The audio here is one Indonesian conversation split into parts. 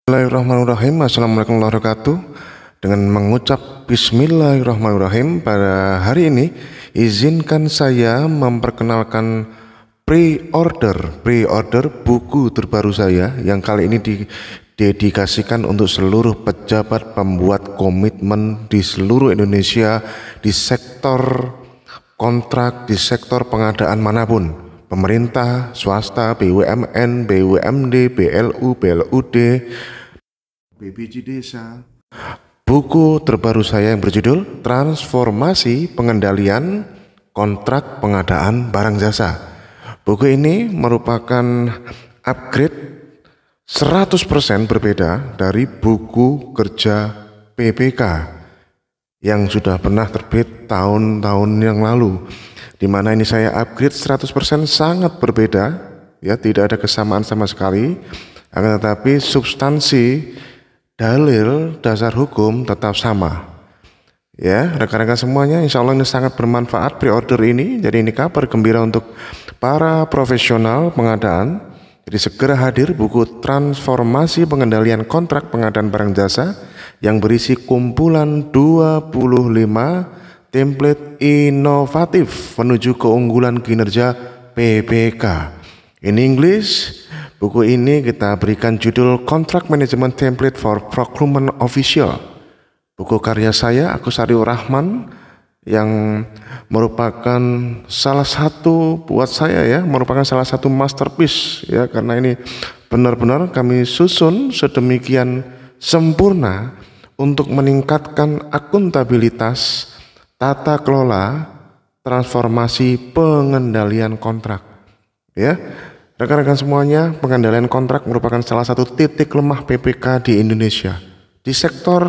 Bismillahirrahmanirrahim. Assalamualaikum warahmatullahi wabarakatuh. Dengan mengucap Bismillahirrahmanirrahim, pada hari ini izinkan saya memperkenalkan pre-order buku terbaru saya yang kali ini didedikasikan untuk seluruh pejabat pembuat komitmen di seluruh Indonesia di sektor kontrak, di sektor pengadaan manapun, pemerintah, swasta, BUMN, BUMD, BLU, BLUD, BPJ Desa. Buku terbaru saya yang berjudul Transformasi Pengendalian Kontrak Pengadaan Barang Jasa. Buku ini merupakan upgrade 100% berbeda dari buku kerja PPK yang sudah pernah terbit tahun-tahun yang lalu, di mana ini saya upgrade 100% sangat berbeda, ya, tidak ada kesamaan sama sekali, akan tetapi substansi dalil dasar hukum tetap sama. Ya, rekan-rekan semuanya, insya Allah ini sangat bermanfaat pre-order ini. Jadi ini kabar gembira untuk para profesional pengadaan. Jadi segera hadir buku Transformasi Pengendalian Kontrak Pengadaan Barang Jasa yang berisi kumpulan 25 template inovatif menuju keunggulan kinerja PPK. In English, buku ini kita berikan judul Contract Management Template for Procurement Official. Buku karya saya, Agus Aryo Rahman, yang merupakan salah satu buat saya, ya, merupakan salah satu masterpiece, ya, karena ini benar-benar kami susun sedemikian sempurna untuk meningkatkan akuntabilitas tata kelola transformasi pengendalian kontrak. Ya, rekan-rekan semuanya, pengendalian kontrak merupakan salah satu titik lemah PPK di Indonesia. Di sektor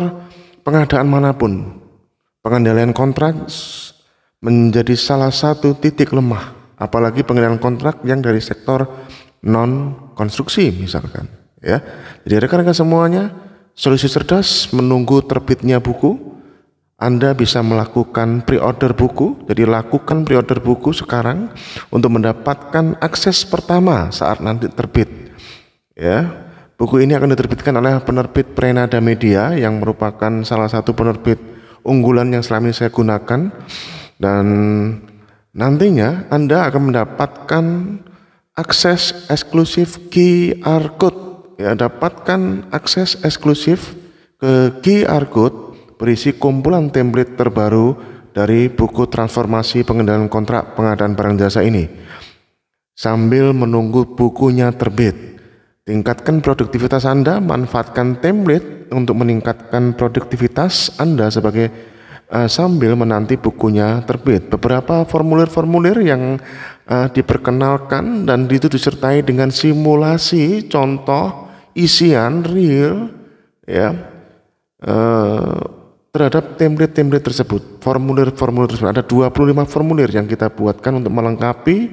pengadaan manapun, pengendalian kontrak menjadi salah satu titik lemah, apalagi pengendalian kontrak yang dari sektor non konstruksi misalkan, ya. Jadi rekan-rekan semuanya, solusi cerdas menunggu terbitnya buku. Anda bisa melakukan pre-order buku. Jadi lakukan pre-order buku sekarang untuk mendapatkan akses pertama saat nanti terbit. Ya, buku ini akan diterbitkan oleh penerbit Prenada Media yang merupakan salah satu penerbit unggulan yang selama ini saya gunakan, dan nantinya Anda akan mendapatkan akses eksklusif QR Code. Ya, dapatkan akses eksklusif ke QR Code berisi kumpulan template terbaru dari buku Transformasi Pengendalian Kontrak Pengadaan Barang Jasa ini. Sambil menunggu bukunya terbit, tingkatkan produktivitas Anda, manfaatkan template untuk meningkatkan produktivitas Anda sebagai sambil menanti bukunya terbit. Beberapa formulir-formulir yang diperkenalkan dan itu disertai dengan simulasi contoh isian real, ya, terhadap template-template tersebut. Formulir-formulir tersebut, ada 25 formulir yang kita buatkan untuk melengkapi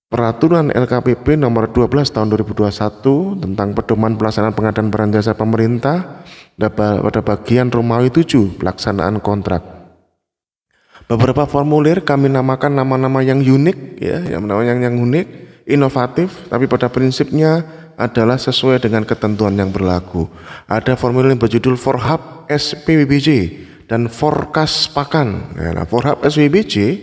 Peraturan LKPP nomor 12 tahun 2021 tentang pedoman pelaksanaan pengadaan barang jasa pemerintah pada bagian Romawi 7 pelaksanaan kontrak. Beberapa formulir kami namakan nama-nama yang unik, ya, yang unik, inovatif, tapi pada prinsipnya adalah sesuai dengan ketentuan yang berlaku. Ada formulir yang berjudul Forhab SPWBJ dan Forkas Pakan. Nah, Forhab SPWBJ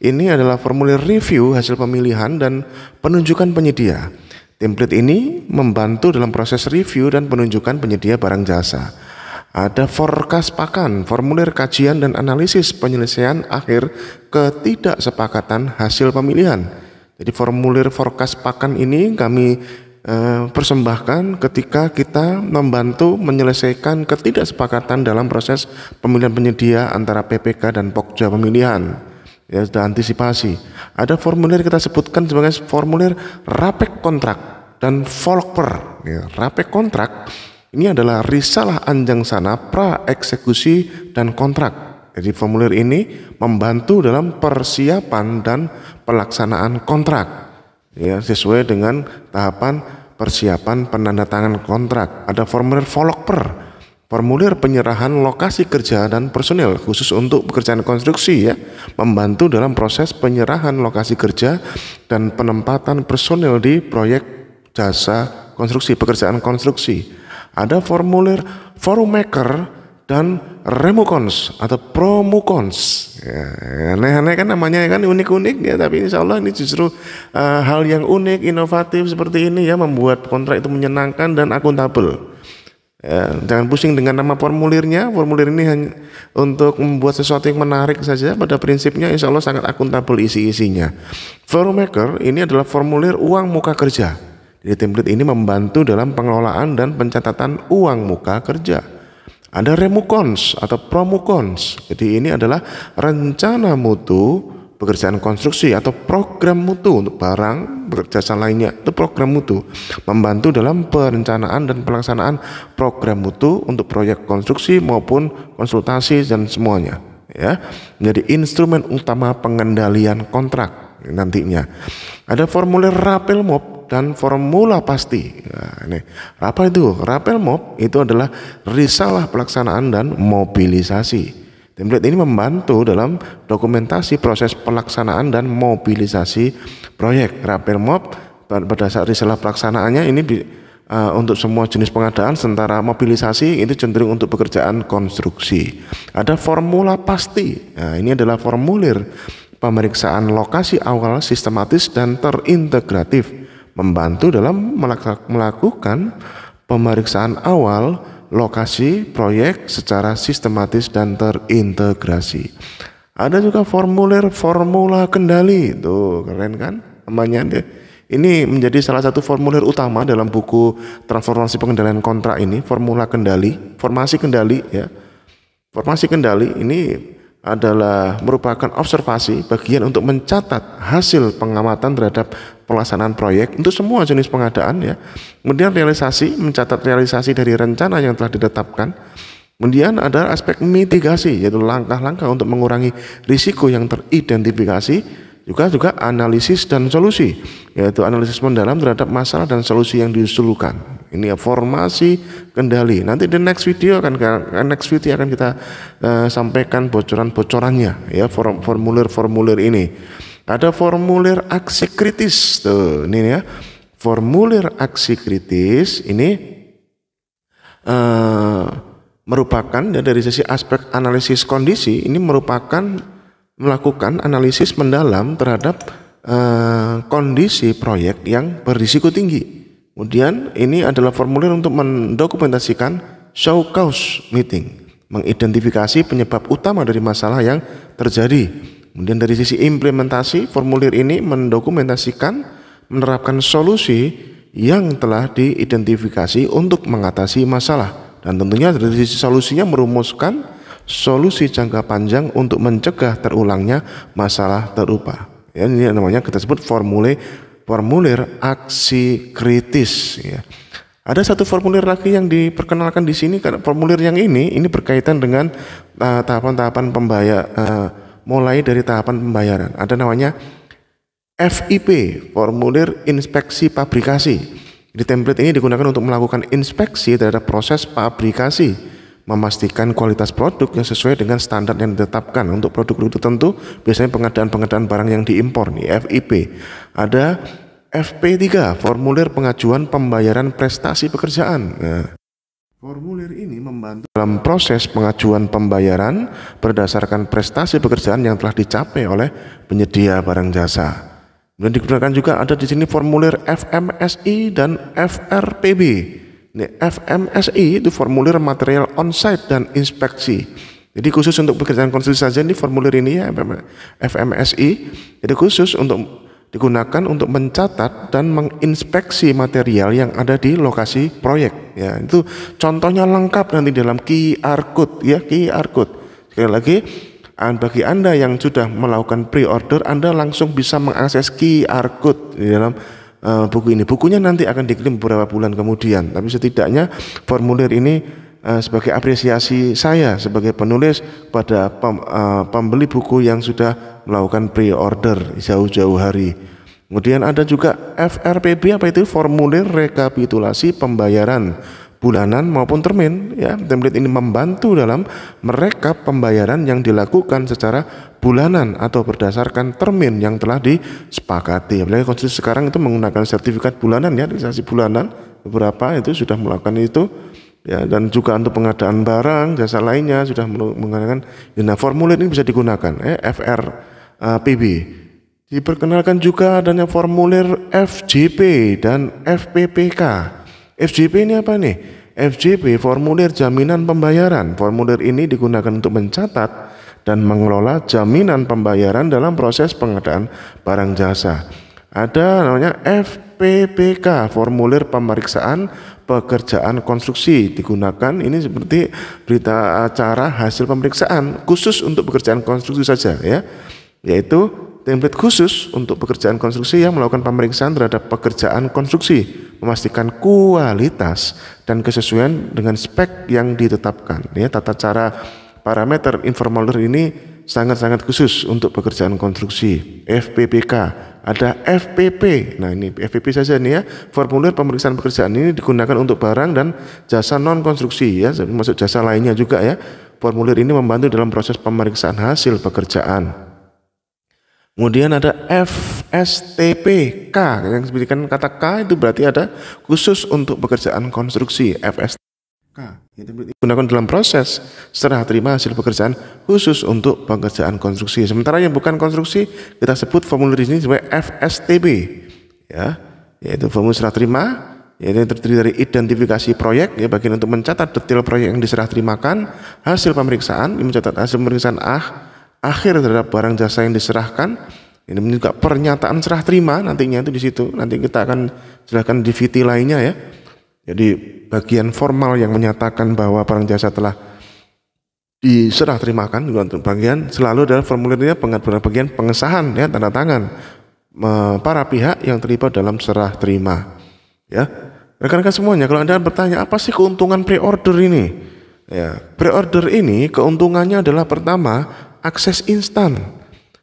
ini adalah formulir review hasil pemilihan dan penunjukan penyedia. Template ini membantu dalam proses review dan penunjukan penyedia barang jasa. Ada Forkas Pakan, formulir kajian dan analisis penyelesaian akhir ketidaksepakatan hasil pemilihan. Jadi formulir Forkas Pakan ini kami persembahkan ketika kita membantu menyelesaikan ketidaksepakatan dalam proses pemilihan penyedia antara PPK dan Pokja pemilihan. Ya, sudah antisipasi. Ada formulir kita sebutkan sebagai formulir rapek kontrak dan volker. Ya, rapek kontrak ini adalah risalah anjangsana pra eksekusi dan kontrak. Jadi formulir ini membantu dalam persiapan dan pelaksanaan kontrak, ya, sesuai dengan tahapan persiapan penandatangan kontrak. Ada formulir volokper, formulir penyerahan lokasi kerja dan personil khusus untuk pekerjaan konstruksi, ya, membantu dalam proses penyerahan lokasi kerja dan penempatan personil di proyek jasa konstruksi, pekerjaan konstruksi. Ada formulir forum maker dan remukons atau promukons. Ya, aneh-aneh kan namanya kan, unik-unik ya, tapi insya Allah ini justru hal yang unik, inovatif seperti ini ya, membuat kontrak itu menyenangkan dan akuntabel. Ya, jangan pusing dengan nama formulirnya. Formulir ini hanya untuk membuat sesuatu yang menarik saja. Pada prinsipnya insya Allah sangat akuntabel isi-isinya. Forum maker ini adalah formulir uang muka kerja. Jadi template ini membantu dalam pengelolaan dan pencatatan uang muka kerja. Ada remukons atau promukons. Jadi ini adalah rencana mutu pekerjaan konstruksi atau program mutu untuk barang jasa lainnya. Itu program mutu, membantu dalam perencanaan dan pelaksanaan program mutu untuk proyek konstruksi maupun konsultasi dan semuanya ya. Menjadi instrumen utama pengendalian kontrak nantinya. Ada formulir rapel mop dan formula pasti. Nah, ini apa itu? Rapel mop itu adalah risalah pelaksanaan dan mobilisasi. Template ini membantu dalam dokumentasi proses pelaksanaan dan mobilisasi proyek. Rapel mop pada saat risalah pelaksanaannya ini untuk semua jenis pengadaan, sementara mobilisasi itu cenderung untuk pekerjaan konstruksi. Ada formula pasti. Nah, ini adalah formulir pemeriksaan lokasi awal sistematis dan terintegratif, membantu dalam melakukan pemeriksaan awal lokasi proyek secara sistematis dan terintegrasi. Ada juga formulir formula kendali, tuh keren kan namanya. Ini menjadi salah satu formulir utama dalam buku transformasi pengendalian kontrak ini, formula kendali, formasi kendali ya. Formasi kendali ini adalah merupakan observasi bagian untuk mencatat hasil pengamatan terhadap pelaksanaan proyek untuk semua jenis pengadaan ya. Kemudian realisasi, mencatat realisasi dari rencana yang telah ditetapkan. Kemudian ada aspek mitigasi, yaitu langkah-langkah untuk mengurangi risiko yang teridentifikasi. Juga analisis dan solusi, yaitu analisis mendalam terhadap masalah dan solusi yang diusulkan. Ini ya formasi kendali. Nanti di next video akan kita sampaikan bocoran-bocorannya ya, formulir-formulir ini. Ada formulir aksi kritis tuh, ini ya. Formulir aksi kritis ini merupakan ya, dari sisi aspek analisis kondisi, ini merupakan melakukan analisis mendalam terhadap kondisi proyek yang berisiko tinggi. Kemudian ini adalah formulir untuk mendokumentasikan show cause meeting, mengidentifikasi penyebab utama dari masalah yang terjadi. Kemudian dari sisi implementasi, formulir ini mendokumentasikan menerapkan solusi yang telah diidentifikasi untuk mengatasi masalah. Dan tentunya dari sisi solusinya merumuskan solusi jangka panjang untuk mencegah terulangnya masalah serupa. Ya, ini namanya kita sebut formulir aksi kritis. Ya. Ada satu formulir lagi yang diperkenalkan di sini, karena formulir yang ini berkaitan dengan tahapan-tahapan mulai dari tahapan pembayaran. Ada namanya FIP, formulir inspeksi pabrikasi. Di template ini digunakan untuk melakukan inspeksi terhadap proses pabrikasi, memastikan kualitas produk yang sesuai dengan standar yang ditetapkan. Untuk produk-produk tertentu biasanya pengadaan barang yang diimpor nih, FIP. Ada FP3, formulir pengajuan pembayaran prestasi pekerjaan. Nah, formulir ini membantu dalam proses pengajuan pembayaran berdasarkan prestasi pekerjaan yang telah dicapai oleh penyedia barang jasa. Dan digunakan juga ada di sini formulir FMSI dan FRPB. Ini FMSI itu formulir material on-site dan inspeksi. Jadi khusus untuk pekerjaan konstruksi saja ini formulir ini ya, FMSI. Jadi khusus untuk digunakan untuk mencatat dan menginspeksi material yang ada di lokasi proyek. Ya, itu contohnya lengkap nanti dalam QR code ya, QR code. Sekali lagi, bagi Anda yang sudah melakukan pre-order, Anda langsung bisa mengakses QR code di dalam buku ini. Bukunya nanti akan dikirim beberapa bulan kemudian, tapi setidaknya formulir ini sebagai apresiasi saya sebagai penulis pada pembeli buku yang sudah melakukan pre-order jauh-jauh hari. Kemudian ada juga FRPB, apa itu? Formulir rekapitulasi pembayaran bulanan maupun termin ya. Template ini membantu dalam merekap pembayaran yang dilakukan secara bulanan atau berdasarkan termin yang telah disepakati. Apalagi konstruksi sekarang itu menggunakan sertifikat bulanan ya, realisasi bulanan. beberapa itu sudah melakukan itu ya, dan juga untuk pengadaan barang jasa lainnya sudah menggunakan. Nah, formulir ini bisa digunakan FRPB. Diperkenalkan juga adanya formulir FJP dan FPPK. FJP ini apa nih? FJP, formulir jaminan pembayaran. Formulir ini digunakan untuk mencatat dan mengelola jaminan pembayaran dalam proses pengadaan barang jasa. Ada namanya FPPK, formulir pemeriksaan pekerjaan konstruksi. Digunakan ini seperti berita acara hasil pemeriksaan khusus untuk pekerjaan konstruksi saja ya, yaitu template khusus untuk pekerjaan konstruksi yang melakukan pemeriksaan terhadap pekerjaan konstruksi, memastikan kualitas dan kesesuaian dengan spek yang ditetapkan. Ya, tata cara parameter informulir ini sangat-sangat khusus untuk pekerjaan konstruksi. FPPK, ada FPP. Nah, ini FPP saja nih ya. Formulir pemeriksaan pekerjaan ini digunakan untuk barang dan jasa non konstruksi ya, termasuk jasa lainnya juga ya. Formulir ini membantu dalam proses pemeriksaan hasil pekerjaan. Kemudian ada FSTPK, yang disebutkan kata K itu berarti ada khusus untuk pekerjaan konstruksi. FSTPK itu digunakan dalam proses serah terima hasil pekerjaan khusus untuk pekerjaan konstruksi. Sementara yang bukan konstruksi kita sebut formulir ini sebagai FSTB ya, yaitu formulir serah terima, yaitu terdiri dari identifikasi proyek ya, bagian untuk mencatat detail proyek yang diserah terimakan, hasil pemeriksaan, mencatat hasil pemeriksaan akhir terhadap barang jasa yang diserahkan. Ini juga pernyataan serah terima nantinya itu di situ. Nanti kita akan jelaskan di VT lainnya ya. Jadi bagian formal yang menyatakan bahwa barang jasa telah diserah terimakan, untuk bagian selalu adalah formulirnya bagian pengesahan ya, tanda tangan para pihak yang terlibat dalam serah terima. Ya, rekan-rekan semuanya, kalau Anda bertanya apa sih keuntungan pre-order ini? Ya, pre-order ini keuntungannya adalah pertama, akses instan.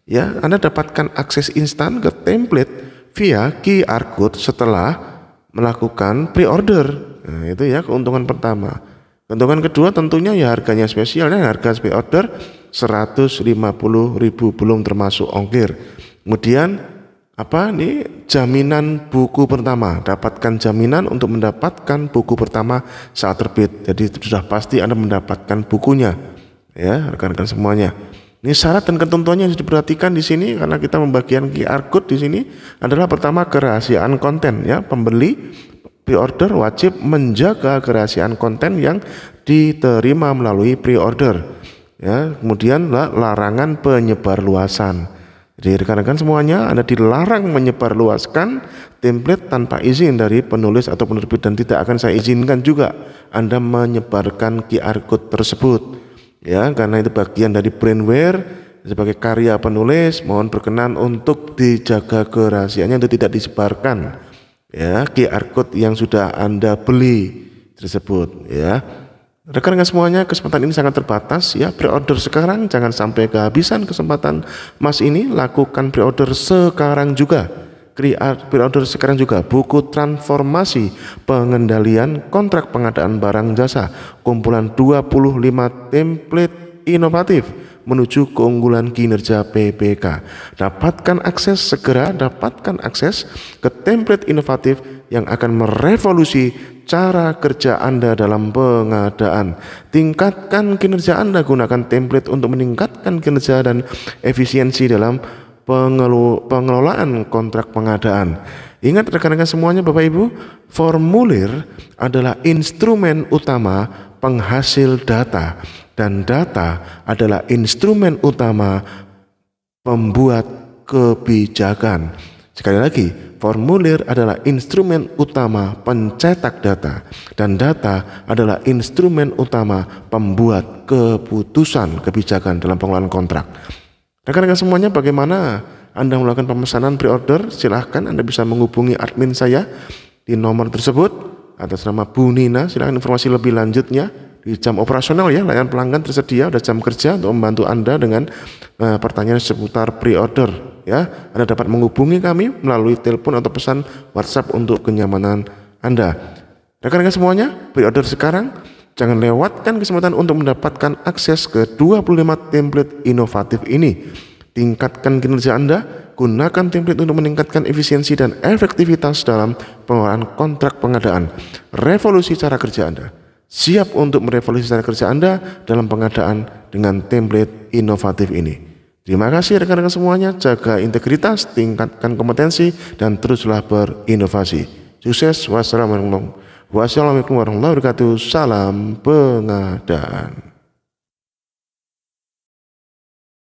Ya, Anda dapatkan akses instan ke template via QR code setelah melakukan pre-order. Nah, itu ya keuntungan pertama. Keuntungan kedua tentunya ya harganya spesial ya, harga pre-order 150.000 belum termasuk ongkir. Kemudian apa nih, jaminan buku pertama, dapatkan jaminan untuk mendapatkan buku pertama saat terbit. Jadi sudah pasti Anda mendapatkan bukunya ya, rekan-rekan semuanya. Ini syarat dan ketentuannya yang diperhatikan di sini karena kita membagian QR code di sini adalah pertama kerahasiaan konten ya, pembeli pre-order wajib menjaga kerahasiaan konten yang diterima melalui pre-order ya. Kemudian larangan penyebarluasan. Jadi rekan-rekan semuanya, Anda dilarang menyebarluaskan template tanpa izin dari penulis atau penerbit, dan tidak akan saya izinkan juga Anda menyebarkan QR code tersebut. Ya, karena itu bagian dari brandware sebagai karya penulis, mohon berkenan untuk dijaga kerahasiaannya untuk tidak disebarkan. Ya, QR code yang sudah Anda beli tersebut ya. Rekan-rekan semuanya, kesempatan ini sangat terbatas ya. Pre-order sekarang, jangan sampai kehabisan kesempatan Mas ini. Lakukan pre-order sekarang juga. Pre-order sekarang juga buku transformasi pengendalian kontrak pengadaan barang jasa, kumpulan 25 template inovatif menuju keunggulan kinerja PPK. Dapatkan akses ke template inovatif yang akan merevolusi cara kerja Anda dalam pengadaan. Tingkatkan kinerja Anda, gunakan template untuk meningkatkan kinerja dan efisiensi dalam pengelolaan kontrak pengadaan. Ingat rekan-rekan semuanya, Bapak Ibu, formulir adalah instrumen utama penghasil data, dan data adalah instrumen utama pembuat kebijakan. Sekali lagi, formulir adalah instrumen utama pencetak data, dan data adalah instrumen utama pembuat keputusan kebijakan dalam pengelolaan kontrak. Rekan-rekan semuanya, bagaimana Anda melakukan pemesanan pre-order? Silahkan Anda bisa menghubungi admin saya di nomor tersebut atas nama Bu Nina. Silahkan informasi lebih lanjutnya di jam operasional ya, layanan pelanggan tersedia, ada jam kerja untuk membantu Anda dengan pertanyaan seputar pre-order ya. Anda dapat menghubungi kami melalui telepon atau pesan WhatsApp untuk kenyamanan Anda. Rekan-rekan semuanya, pre-order sekarang. Jangan lewatkan kesempatan untuk mendapatkan akses ke 25 template inovatif ini. Tingkatkan kinerja Anda, gunakan template untuk meningkatkan efisiensi dan efektivitas dalam pengelolaan kontrak pengadaan. Revolusi cara kerja Anda. Siap untuk merevolusi cara kerja Anda dalam pengadaan dengan template inovatif ini. Terima kasih rekan-rekan semuanya, jaga integritas, tingkatkan kompetensi, dan teruslah berinovasi. Sukses, wassalamualaikum warahmatullahi wabarakatuh, salam pengadaan.